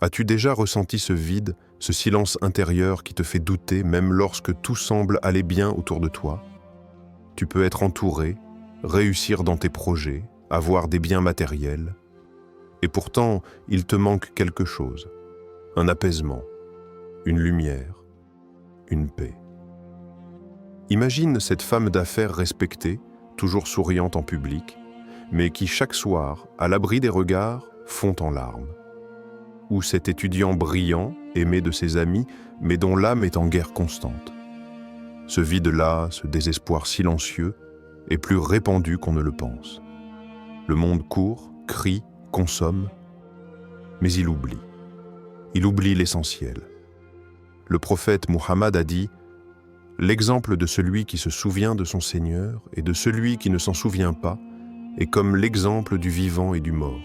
As-tu déjà ressenti ce vide, ce silence intérieur qui te fait douter même lorsque tout semble aller bien autour de toi? Tu peux être entouré, réussir dans tes projets, avoir des biens matériels, et pourtant il te manque quelque chose, un apaisement, une lumière, une paix. Imagine cette femme d'affaires respectée, toujours souriante en public, mais qui chaque soir, à l'abri des regards, fond en larmes. Ou cet étudiant brillant, aimé de ses amis, mais dont l'âme est en guerre constante. Ce vide-là, ce désespoir silencieux, est plus répandu qu'on ne le pense. Le monde court, crie, consomme, mais il oublie. Il oublie l'essentiel. Le prophète Muhammad a dit « L'exemple de celui qui se souvient de son Seigneur et de celui qui ne s'en souvient pas est comme l'exemple du vivant et du mort. »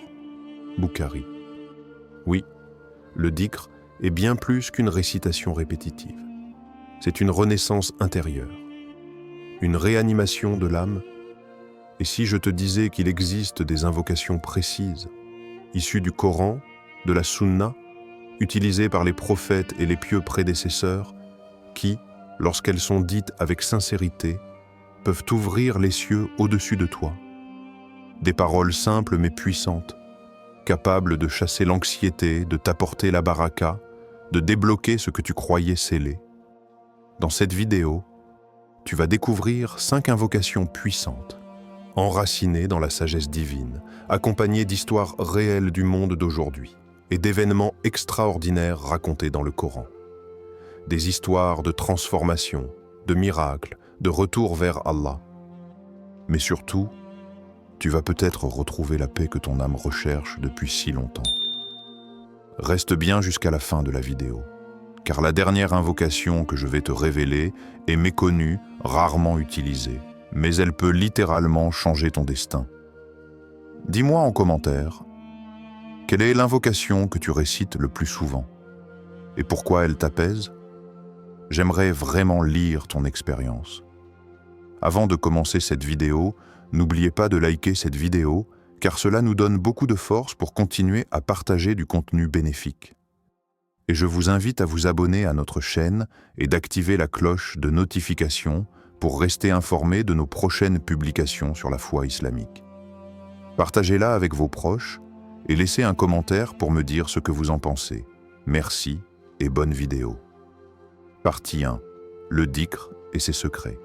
Bukhari. Oui, le dhikr est bien plus qu'une récitation répétitive. C'est une renaissance intérieure, une réanimation de l'âme. Et si je te disais qu'il existe des invocations précises, issues du Coran, de la Sunna, utilisées par les prophètes et les pieux prédécesseurs, qui, lorsqu'elles sont dites avec sincérité, peuvent ouvrir les cieux au-dessus de toi. Des paroles simples mais puissantes, capables de chasser l'anxiété, de t'apporter la baraka, de débloquer ce que tu croyais scellé. Dans cette vidéo, tu vas découvrir 5 invocations puissantes, enracinées dans la sagesse divine, accompagnées d'histoires réelles du monde d'aujourd'hui et d'événements extraordinaires racontés dans le Coran. Des histoires de transformation, de miracles, de retour vers Allah. Mais surtout, tu vas peut-être retrouver la paix que ton âme recherche depuis si longtemps. Reste bien jusqu'à la fin de la vidéo, car la dernière invocation que je vais te révéler est méconnue, rarement utilisée, mais elle peut littéralement changer ton destin. Dis-moi en commentaire, quelle est l'invocation que tu récites le plus souvent? Et pourquoi elle t'apaise? J'aimerais vraiment lire ton expérience. Avant de commencer cette vidéo, n'oubliez pas de liker cette vidéo, car cela nous donne beaucoup de force pour continuer à partager du contenu bénéfique. Et je vous invite à vous abonner à notre chaîne et d'activer la cloche de notification pour rester informé de nos prochaines publications sur la foi islamique. Partagez-la avec vos proches et laissez un commentaire pour me dire ce que vous en pensez. Merci et bonne vidéo. Partie 1. Le dhikr et ses secrets.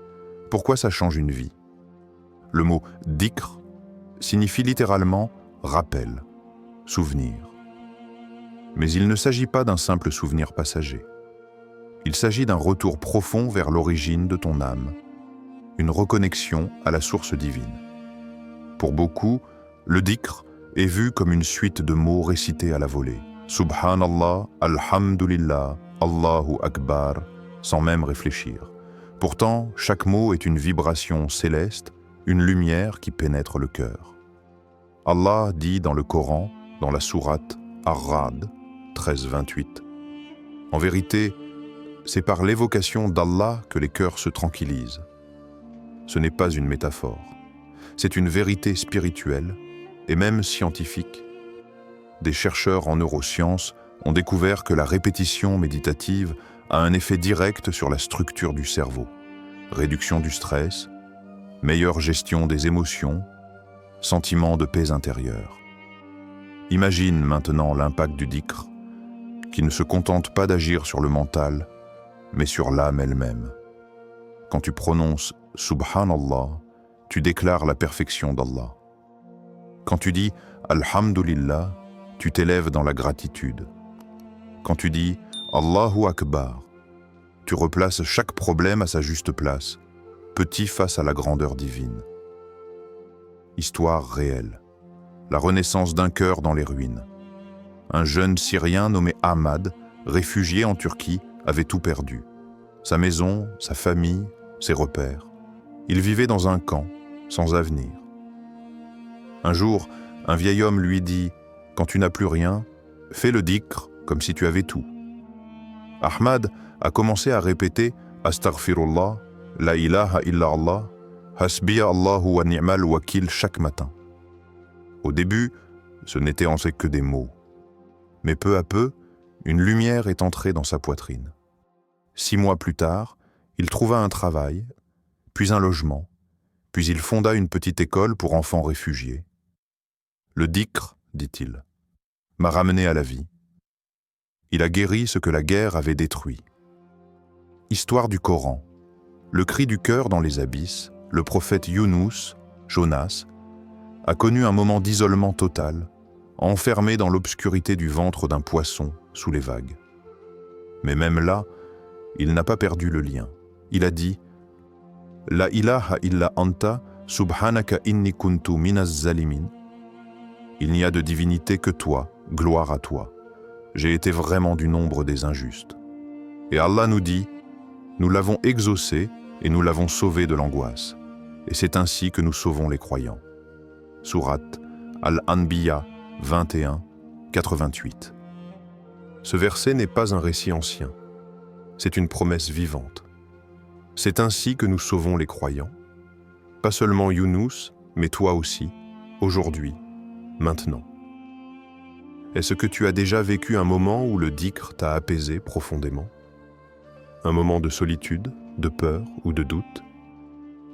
Pourquoi ça change une vie? Le mot dhikr signifie littéralement rappel, souvenir. Mais il ne s'agit pas d'un simple souvenir passager. Il s'agit d'un retour profond vers l'origine de ton âme, une reconnexion à la source divine. Pour beaucoup, le dhikr est vu comme une suite de mots récités à la volée. Subhanallah, Alhamdulillah, Allahu Akbar, sans même réfléchir. Pourtant, chaque mot est une vibration céleste, une lumière qui pénètre le cœur. Allah dit dans le Coran, dans la sourate Ar-Ra'd 13-28, « En vérité, c'est par l'évocation d'Allah que les cœurs se tranquillisent. Ce n'est pas une métaphore, c'est une vérité spirituelle et même scientifique. Des chercheurs en neurosciences ont découvert que la répétition méditative a un effet direct sur la structure du cerveau. Réduction du stress, meilleure gestion des émotions, sentiment de paix intérieure. Imagine maintenant l'impact du dhikr, qui ne se contente pas d'agir sur le mental, mais sur l'âme elle-même. Quand tu prononces « Subhanallah », tu déclares la perfection d'Allah. Quand tu dis « Alhamdulillah », tu t'élèves dans la gratitude. Quand tu dis « Allahu Akbar », tu replaces chaque problème à sa juste place, petit face à la grandeur divine. Histoire réelle. La renaissance d'un cœur dans les ruines. Un jeune Syrien nommé Ahmad, réfugié en Turquie, avait tout perdu. Sa maison, sa famille, ses repères. Il vivait dans un camp, sans avenir. Un jour, un vieil homme lui dit « Quand tu n'as plus rien, fais le dhikr comme si tu avais tout. » Ahmad a commencé à répéter « Astaghfirullah, la ilaha illallah, hasbiya Allahu wa ni'mal wakil » chaque matin. Au début, ce n'était en fait que des mots. Mais peu à peu, une lumière est entrée dans sa poitrine. 6 mois plus tard, il trouva un travail, puis un logement, puis il fonda une petite école pour enfants réfugiés. Le dhikr, dit-il, m'a ramené à la vie. Il a guéri ce que la guerre avait détruit. Histoire du Coran. Le cri du cœur dans les abysses, le prophète Younous, Jonas, a connu un moment d'isolement total, enfermé dans l'obscurité du ventre d'un poisson sous les vagues. Mais même là, il n'a pas perdu le lien. Il a dit « La ilaha illa anta, subhanaka inni kuntu minaz zalimin » Il n'y a de divinité que toi, gloire à toi. J'ai été vraiment du nombre des injustes. Et Allah nous dit « Nous l'avons exaucé et nous l'avons sauvé de l'angoisse. Et c'est ainsi que nous sauvons les croyants. » Sourate Al-Anbiya 21, 88. Ce verset n'est pas un récit ancien. C'est une promesse vivante. C'est ainsi que nous sauvons les croyants. Pas seulement Younous, mais toi aussi, aujourd'hui, maintenant. Est-ce que tu as déjà vécu un moment où le dhikr t'a apaisé profondément? Un moment de solitude, de peur ou de doute?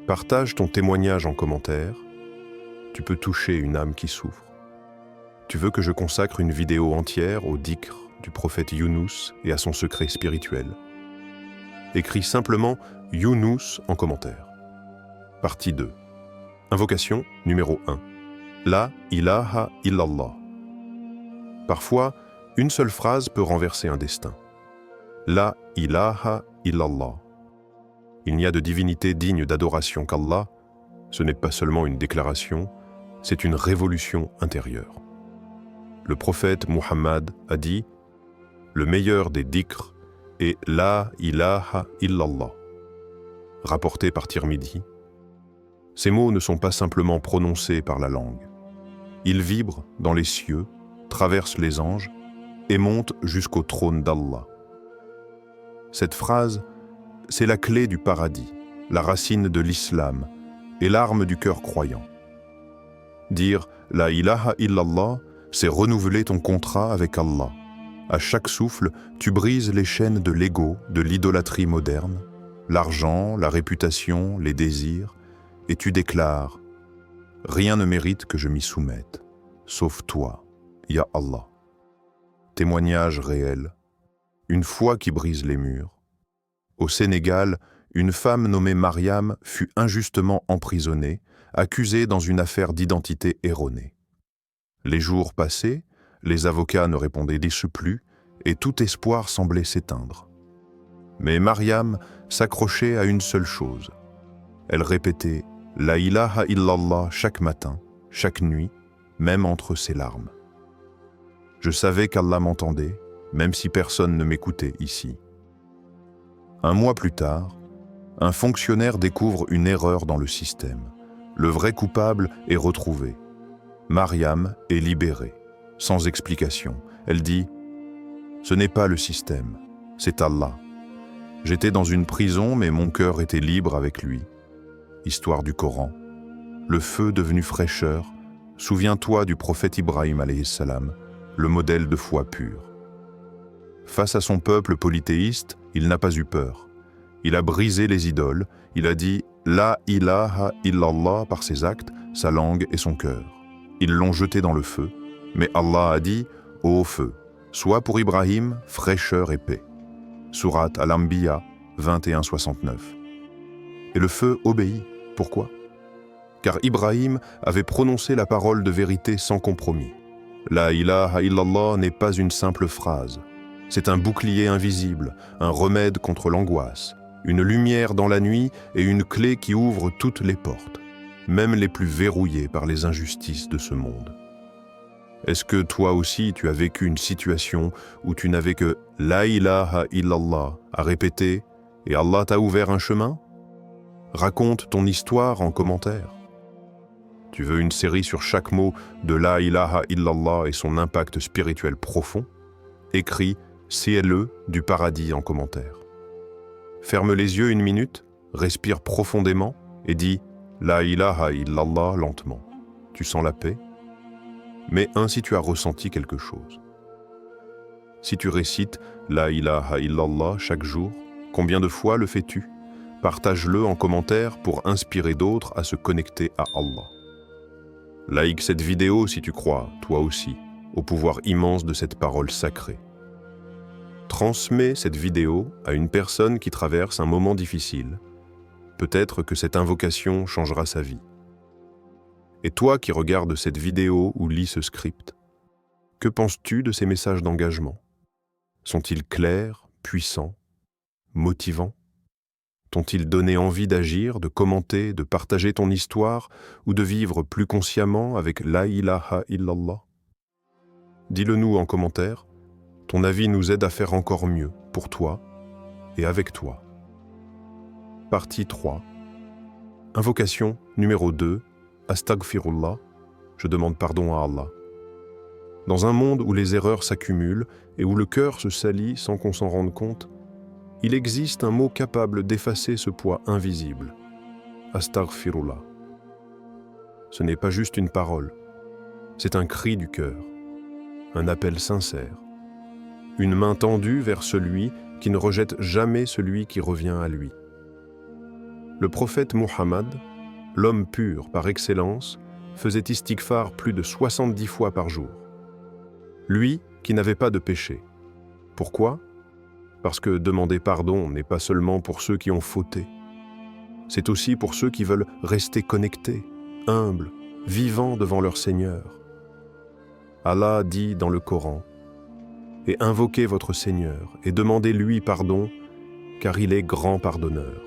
Partage ton témoignage en commentaire. Tu peux toucher une âme qui souffre. Tu veux que je consacre une vidéo entière au dhikr du prophète Younous et à son secret spirituel? Écris simplement Younous en commentaire. Partie 2. Invocation numéro 1. La ilaha illallah. Parfois, une seule phrase peut renverser un destin. La ilaha illallah. Il n'y a de divinité digne d'adoration qu'Allah. Ce n'est pas seulement une déclaration, c'est une révolution intérieure. Le prophète Muhammad a dit « Le meilleur des dhikrs est La ilaha illallah » rapporté par Tirmidhi. Ces mots ne sont pas simplement prononcés par la langue. Ils vibrent dans les cieux, traversent les anges et montent jusqu'au trône d'Allah. Cette phrase, c'est la clé du paradis, la racine de l'islam et l'arme du cœur croyant. Dire « La ilaha illallah » c'est renouveler ton contrat avec Allah. À chaque souffle, tu brises les chaînes de l'ego, de l'idolâtrie moderne, l'argent, la réputation, les désirs, et tu déclares « Rien ne mérite que je m'y soumette, sauf toi, Ya Allah. » Témoignage réel, une foi qui brise les murs. Au Sénégal, une femme nommée Mariam fut injustement emprisonnée, accusée dans une affaire d'identité erronée. Les jours passaient, les avocats ne répondaient plus et tout espoir semblait s'éteindre. Mais Mariam s'accrochait à une seule chose. Elle répétait « La ilaha illallah » chaque matin, chaque nuit, même entre ses larmes. Je savais qu'Allah m'entendait, même si personne ne m'écoutait ici. Un mois plus tard, un fonctionnaire découvre une erreur dans le système. Le vrai coupable est retrouvé. Mariam est libérée, sans explication. Elle dit « Ce n'est pas le système, c'est Allah. J'étais dans une prison, mais mon cœur était libre avec lui. » Histoire du Coran. Le feu devenu fraîcheur, souviens-toi du prophète Ibrahim alayhi salam, le modèle de foi pure. Face à son peuple polythéiste, il n'a pas eu peur. Il a brisé les idoles, il a dit « La ilaha illallah » par ses actes, sa langue et son cœur. Ils l'ont jeté dans le feu, mais Allah a dit « Ô feu, sois pour Ibrahim fraîcheur et paix. » Sourate Al-Anbiya 21-69. Et le feu obéit. Pourquoi? Car Ibrahim avait prononcé la parole de vérité sans compromis. La ilaha illallah n'est pas une simple phrase. C'est un bouclier invisible, un remède contre l'angoisse, une lumière dans la nuit et une clé qui ouvre toutes les portes, même les plus verrouillées par les injustices de ce monde. Est-ce que toi aussi tu as vécu une situation où tu n'avais que « La ilaha illallah » à répéter et Allah t'a ouvert un chemin? Raconte ton histoire en commentaire. Tu veux une série sur chaque mot de La ilaha illallah et son impact spirituel profond? Écris CLE du paradis en commentaire. Ferme les yeux une minute, respire profondément et dis La ilaha illallah lentement. Tu sens la paix? Mais ainsi tu as ressenti quelque chose. Si tu récites La ilaha illallah chaque jour, combien de fois le fais-tu? Partage-le en commentaire pour inspirer d'autres à se connecter à Allah. Like cette vidéo si tu crois, toi aussi, au pouvoir immense de cette parole sacrée. Transmets cette vidéo à une personne qui traverse un moment difficile. Peut-être que cette invocation changera sa vie. Et toi qui regardes cette vidéo ou lis ce script, que penses-tu de ces messages d'engagement? Sont-ils clairs, puissants, motivants? T'ont-ils donné envie d'agir, de commenter, de partager ton histoire ou de vivre plus consciemment avec La ilaha illallah? Dis-le nous en commentaire. Ton avis nous aide à faire encore mieux pour toi et avec toi. Partie 3. Invocation numéro 2. Astaghfirullah. Je demande pardon à Allah. Dans un monde où les erreurs s'accumulent et où le cœur se salit sans qu'on s'en rende compte, il existe un mot capable d'effacer ce poids invisible. Astaghfirullah. Ce n'est pas juste une parole, c'est un cri du cœur, un appel sincère, une main tendue vers celui qui ne rejette jamais celui qui revient à lui. Le prophète Muhammad, l'homme pur par excellence, faisait istighfar plus de 70 fois par jour. Lui qui n'avait pas de péché. Pourquoi ? Parce que demander pardon n'est pas seulement pour ceux qui ont fauté. C'est aussi pour ceux qui veulent rester connectés, humbles, vivants devant leur Seigneur. Allah dit dans le Coran, « Et invoquez votre Seigneur et demandez-lui pardon, car il est grand pardonneur.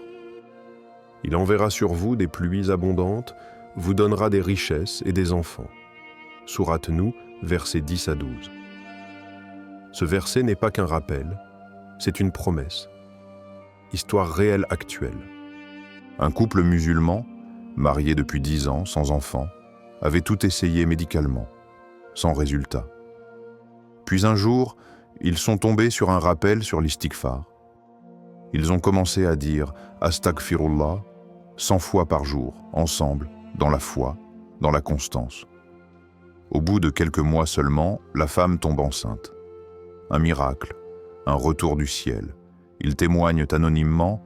Il enverra sur vous des pluies abondantes, vous donnera des richesses et des enfants. » Sourate Nous, versets 10 à 12. Ce verset n'est pas qu'un rappel, c'est une promesse. Histoire réelle actuelle. Un couple musulman, marié depuis 10 ans, sans enfant, avait tout essayé médicalement, sans résultat. Puis un jour, ils sont tombés sur un rappel sur l'istighfar. Ils ont commencé à dire « Astaghfirullah » 100 fois par jour, ensemble, dans la foi, dans la constance. Au bout de quelques mois seulement, la femme tombe enceinte. Un miracle, un retour du ciel. Ils témoignent anonymement.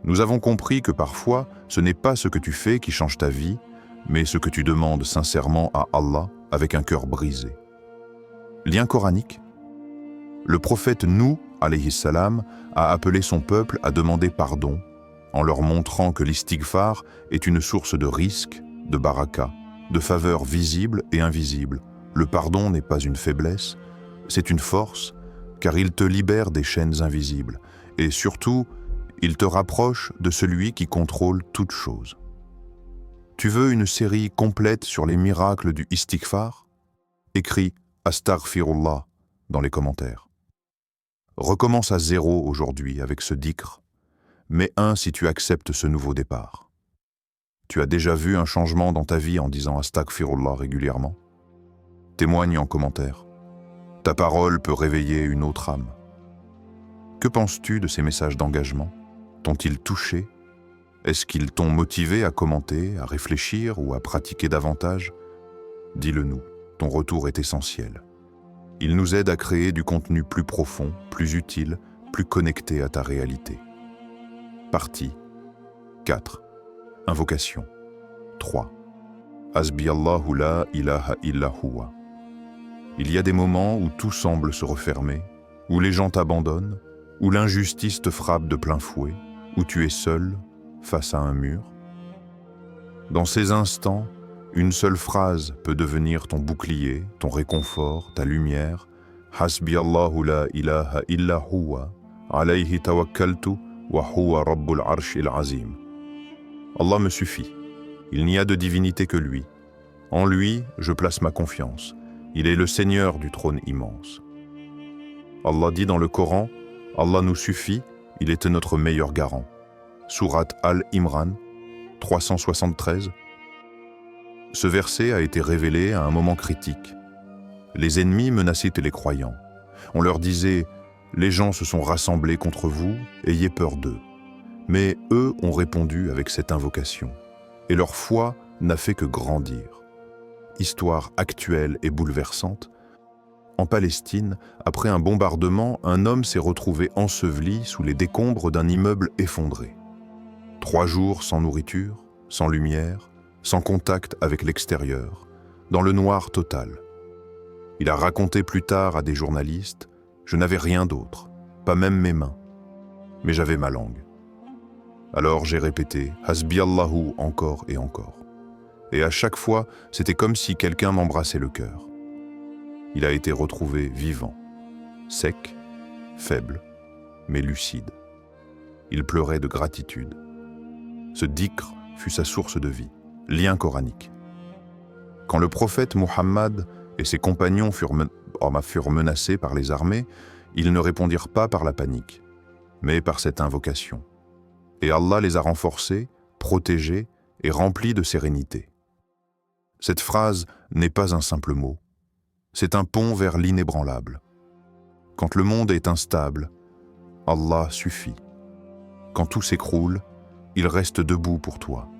Nous avons compris que parfois, ce n'est pas ce que tu fais qui change ta vie, mais ce que tu demandes sincèrement à Allah avec un cœur brisé. Lien coranique. Le prophète Nous, alayhi salam, a appelé son peuple à demander pardon, en leur montrant que l'istighfar est une source de risque, de baraka, de faveurs visibles et invisibles. Le pardon n'est pas une faiblesse, c'est une force, car il te libère des chaînes invisibles, et surtout, il te rapproche de celui qui contrôle toutes choses. Tu veux une série complète sur les miracles du istighfar? Écris Astaghfirullah dans les commentaires. Recommence à zéro aujourd'hui avec ce dhikr, mais si tu acceptes ce nouveau départ. Tu as déjà vu un changement dans ta vie en disant Astaghfirullah régulièrement? Témoigne en commentaire. Ta parole peut réveiller une autre âme. Que penses-tu de ces messages d'engagement? T'ont-ils touché? Est-ce qu'ils t'ont motivé à commenter, à réfléchir ou à pratiquer davantage? Dis-le nous, ton retour est essentiel. Il nous aide à créer du contenu plus profond, plus utile, plus connecté à ta réalité. Partie 4. Invocation 3. Hasbiyallahu la ilaha illa huwa. Il y a des moments où tout semble se refermer, où les gens t'abandonnent, où l'injustice te frappe de plein fouet, où tu es seul, face à un mur. Dans ces instants, une seule phrase peut devenir ton bouclier, ton réconfort, ta lumière. Hasbiyallahu la ilaha illa huwa, alayhi tawakkaltu wa huwa rabbul arshil azim. Allah me suffit. Il n'y a de divinité que lui. En lui, je place ma confiance. Il est le Seigneur du trône immense. Allah dit dans le Coran, Allah nous suffit, il est notre meilleur garant. Sourate Al-Imran, 373. Ce verset a été révélé à un moment critique. Les ennemis menaçaient les croyants. On leur disait, les gens se sont rassemblés contre vous, ayez peur d'eux. Mais eux ont répondu avec cette invocation. Et leur foi n'a fait que grandir. Histoire actuelle et bouleversante, En Palestine, après un bombardement, un homme s'est retrouvé enseveli sous les décombres d'un immeuble effondré. 3 jours sans nourriture, sans lumière, sans contact avec l'extérieur, dans le noir total. Il a raconté plus tard à des journalistes « Je n'avais rien d'autre, pas même mes mains, mais j'avais ma langue. » Alors j'ai répété « Hasbi Allahu » encore et encore. Et à chaque fois, c'était comme si quelqu'un m'embrassait le cœur. Il a été retrouvé vivant, sec, faible, mais lucide. Il pleurait de gratitude. Ce dhikr fut sa source de vie, lien coranique. Quand le prophète Muhammad et ses compagnons furent menacés par les armées, ils ne répondirent pas par la panique, mais par cette invocation. Et Allah les a renforcés, protégés et remplis de sérénité. Cette phrase n'est pas un simple mot, c'est un pont vers l'inébranlable. Quand le monde est instable, Allah suffit. Quand tout s'écroule, il reste debout pour toi.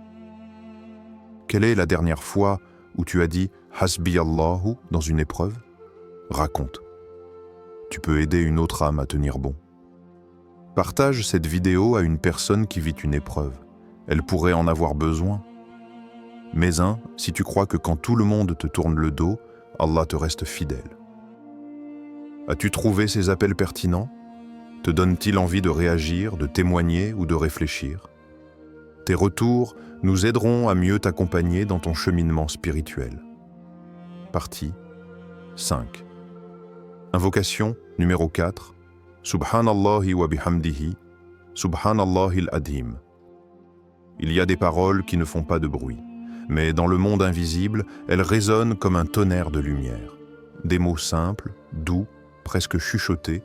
Quelle est la dernière fois où tu as dit « Hasbi Allahu » dans une épreuve? Raconte. Tu peux aider une autre âme à tenir bon. Partage cette vidéo à une personne qui vit une épreuve. Elle pourrait en avoir besoin. Mais si tu crois que quand tout le monde te tourne le dos, Allah te reste fidèle. As-tu trouvé ces appels pertinents? Te donnent-ils envie de réagir, de témoigner ou de réfléchir? Tes retours nous aideront à mieux t'accompagner dans ton cheminement spirituel. Partie 5. Invocation numéro 4. Subhanallahi wa bihamdihi, Subhanallahil Adim. Il y a des paroles qui ne font pas de bruit, mais dans le monde invisible, elles résonnent comme un tonnerre de lumière. Des mots simples, doux, presque chuchotés,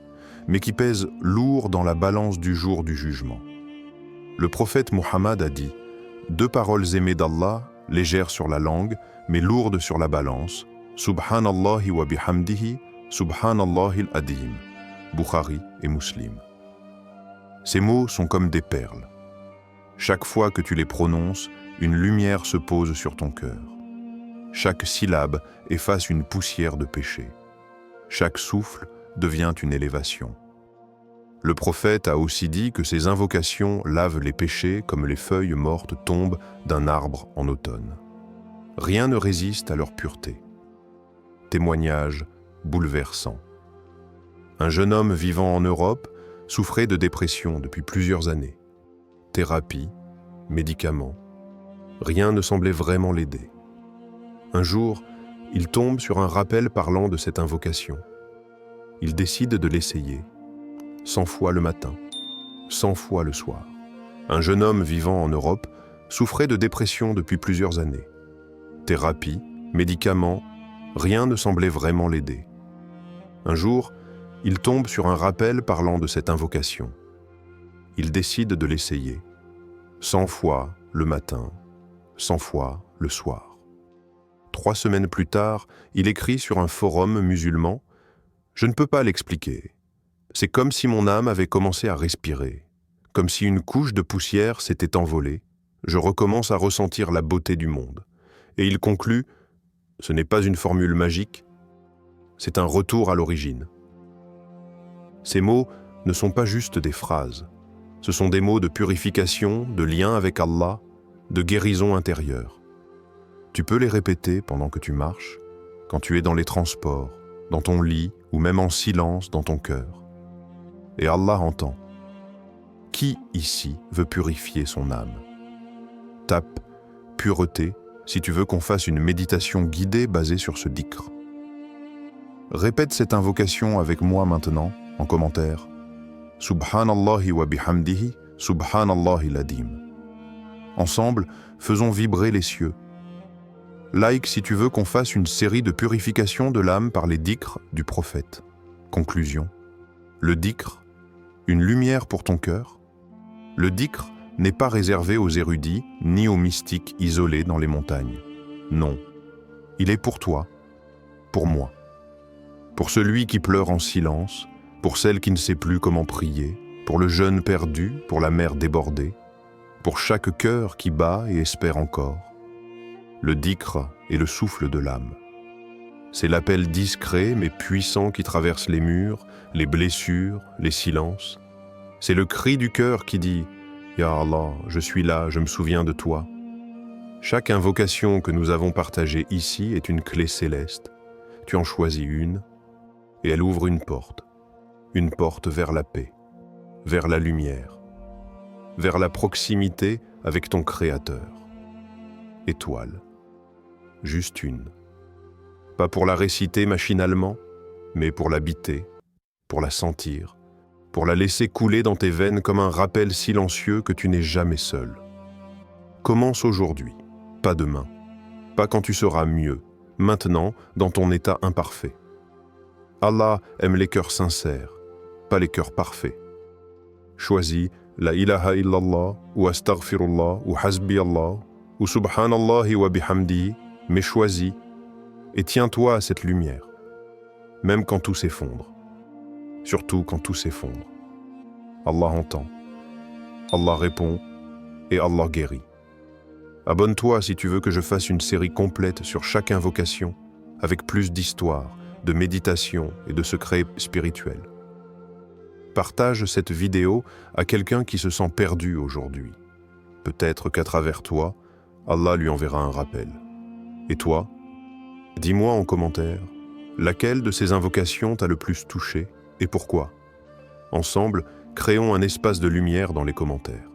mais qui pèsent lourd dans la balance du jour du jugement. Le prophète Muhammad a dit « 2 paroles aimées d'Allah, légères sur la langue, mais lourdes sur la balance, Subhanallahi wa bihamdihi, Subhanallahil Adim » Bukhari et Muslim. Ces mots sont comme des perles. Chaque fois que tu les prononces, une lumière se pose sur ton cœur. Chaque syllabe efface une poussière de péché. Chaque souffle devient une élévation. Le prophète a aussi dit que ces invocations lavent les péchés comme les feuilles mortes tombent d'un arbre en automne. Rien ne résiste à leur pureté. Témoignage bouleversant. Un jeune homme vivant en Europe souffrait de dépression depuis plusieurs années. Thérapie, médicaments, rien ne semblait vraiment l'aider. Un jour, il tombe sur un rappel parlant de cette invocation. Il décide de l'essayer, 100 fois le matin, 100 fois le soir. Un jeune homme vivant en Europe souffrait de dépression depuis plusieurs années. Thérapie, médicaments, rien ne semblait vraiment l'aider. Un jour, il tombe sur un rappel parlant de cette invocation. Il décide de l'essayer, 100 fois le matin, 100 fois le soir. 3 semaines plus tard, il écrit sur un forum musulman « Je ne peux pas l'expliquer. C'est comme si mon âme avait commencé à respirer, comme si une couche de poussière s'était envolée. Je recommence à ressentir la beauté du monde. » Et il conclut « Ce n'est pas une formule magique, c'est un retour à l'origine. » Ces mots ne sont pas juste des phrases. Ce sont des mots de purification, de lien avec Allah, de guérison intérieure. Tu peux les répéter pendant que tu marches, quand tu es dans les transports, dans ton lit ou même en silence dans ton cœur. Et Allah entend. Qui ici veut purifier son âme? Tape « pureté » si tu veux qu'on fasse une méditation guidée basée sur ce dhikr. Répète cette invocation avec moi maintenant, en commentaire. Subhanallahi wa bihamdihi, Subhanallahil Adim. Ensemble, faisons vibrer les cieux. Like si tu veux qu'on fasse une série de purification de l'âme par les dhikrs du prophète. Conclusion. Le dhikr, une lumière pour ton cœur. Le dhikr n'est pas réservé aux érudits ni aux mystiques isolés dans les montagnes. Non, il est pour toi, pour moi. Pour celui qui pleure en silence, pour celle qui ne sait plus comment prier, pour le jeune perdu, pour la mer débordée, pour chaque cœur qui bat et espère encore. Le dhikr est le souffle de l'âme. C'est l'appel discret mais puissant qui traverse les murs, les blessures, les silences. C'est le cri du cœur qui dit « Ya Allah, je suis là, je me souviens de toi ». Chaque invocation que nous avons partagée ici est une clé céleste. Tu en choisis une et elle ouvre une porte vers la paix, vers la lumière, vers la proximité avec ton Créateur. Étoile, juste une. Pas pour la réciter machinalement, mais pour l'habiter, pour la sentir, pour la laisser couler dans tes veines comme un rappel silencieux que tu n'es jamais seul. Commence aujourd'hui, pas demain, pas quand tu seras mieux, maintenant dans ton état imparfait. Allah aime les cœurs sincères, pas les cœurs parfaits. Choisis la ilaha illallah ou astaghfirullah ou hasbi Allah ou subhanallahi wa bihamdihi, mais choisis et tiens-toi à cette lumière, même quand tout s'effondre. Surtout quand tout s'effondre. Allah entend, Allah répond et Allah guérit. Abonne-toi si tu veux que je fasse une série complète sur chaque invocation, avec plus d'histoire, de méditation et de secrets spirituels. Partage cette vidéo à quelqu'un qui se sent perdu aujourd'hui. Peut-être qu'à travers toi, Allah lui enverra un rappel. Et toi, dis-moi en commentaire, laquelle de ces invocations t'a le plus touché et pourquoi? Ensemble, créons un espace de lumière dans les commentaires.